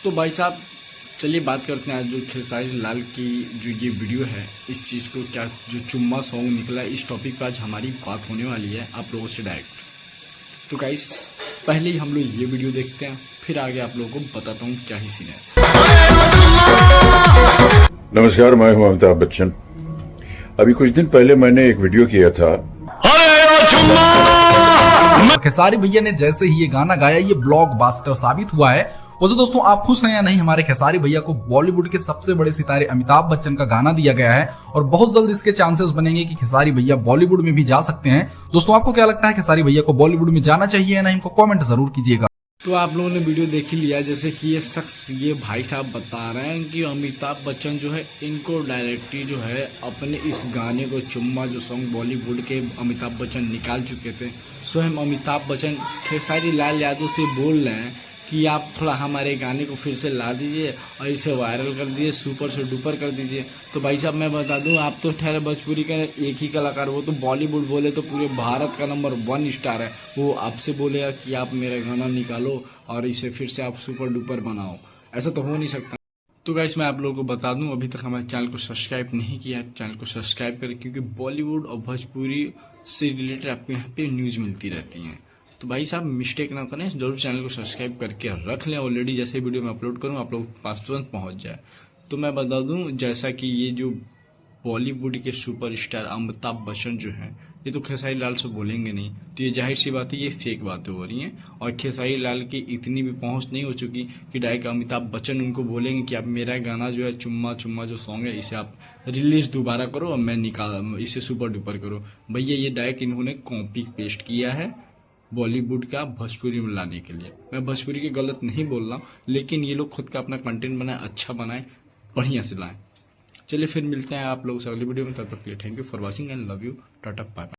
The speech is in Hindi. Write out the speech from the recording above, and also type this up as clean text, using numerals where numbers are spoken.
तो भाई साहब चलिए बात करते हैं आज जो खेसारी लाल की जो ये वीडियो है, इस चीज़ को क्या जो चुम्मा सॉन्ग निकला है, इस टॉपिक पर आज हमारी बात होने वाली है आप लोगों से डायरेक्ट। तो गाइस पहले ही हम लोग ये वीडियो देखते हैं, फिर आगे आप लोगों को बताता हूँ क्या ही सीन है। नमस्कार, मैं हूं अमिताभ बच्चन। अभी कुछ दिन पहले मैंने एक वीडियो किया था। खेसारी भैया ने जैसे ही ये गाना गाया ये ब्लॉकबस्टर साबित हुआ है। वैसे दोस्तों आप खुश हैं या नहीं, हमारे खेसारी भैया को बॉलीवुड के सबसे बड़े सितारे अमिताभ बच्चन का गाना दिया गया है और बहुत जल्द इसके चांसेस बनेंगे कि खेसारी भैया बॉलीवुड में भी जा सकते हैं। दोस्तों आपको क्या लगता है, खेसारी भैया को बॉलीवुड में जाना चाहिए या नहीं, इनको कमेंट जरूर कीजिएगा। तो आप लोगों ने वीडियो देख ही लिया, जैसे कि ये शख्स ये भाई साहब बता रहे हैं कि अमिताभ बच्चन जो है इनको डायरेक्टली जो है अपने इस गाने को चुम्मा जो सॉन्ग बॉलीवुड के अमिताभ बच्चन निकाल चुके थे, स्वयं अमिताभ बच्चन खेसारी लाल यादव से बोल रहे हैं कि आप थोड़ा हमारे गाने को फिर से ला दीजिए और इसे वायरल कर दीजिए, सुपर से डुपर कर दीजिए। तो भाई साहब मैं बता दूं, आप तो ठहरे भोजपुरी का एक ही कलाकार, वो तो बॉलीवुड बोले तो पूरे भारत का नंबर 1 स्टार है। वो आपसे बोलेगा कि आप मेरा गाना निकालो और इसे फिर से आप सुपर डुपर बनाओ, ऐसा तो हो नहीं सकता। तो गाइस मैं आप लोगों को बता दूं, अभी तक हमारे चैनल को सब्सक्राइब नहीं किया है, चैनल को सब्सक्राइब करें, क्योंकि बॉलीवुड और भोजपुरी से रिलेटेड आपको यहाँ पे न्यूज़ मिलती रहती हैं। तो भाई साहब मिस्टेक ना करें, जरूर चैनल को सब्सक्राइब करके रख लें ऑलरेडी, जैसे वीडियो में अपलोड करूँ आप लोग पास तुरंत पहुँच जाए। तो मैं बता दूं, जैसा कि ये जो बॉलीवुड के सुपरस्टार अमिताभ बच्चन जो हैं, ये तो खेसारी लाल से बोलेंगे नहीं, तो ये जाहिर सी बात है ये फेक बातें हो रही हैं। और खेसारी लाल की इतनी भी पहुंच नहीं हो चुकी कि डायरेक्ट अमिताभ बच्चन उनको बोलेंगे कि आप मेरा गाना जो है चुम्मा चुम्मा जो सॉन्ग है इसे आप रिलीज दोबारा करो और मैं निकाल इसे सुपर डुपर करो। भैया ये डायरेक्ट इन्होंने कॉपी पेस्ट किया है बॉलीवुड का भोजपुरी में लाने के लिए। मैं भोजपुरी की गलत नहीं बोल रहा हूँ, लेकिन ये लोग खुद का अपना कंटेंट बनाए, अच्छा बनाए, बढ़िया से लाएं। चलिए फिर मिलते हैं आप लोगों से अगली वीडियो में, तब तक के लिए thank you for watching and love you, tata bye.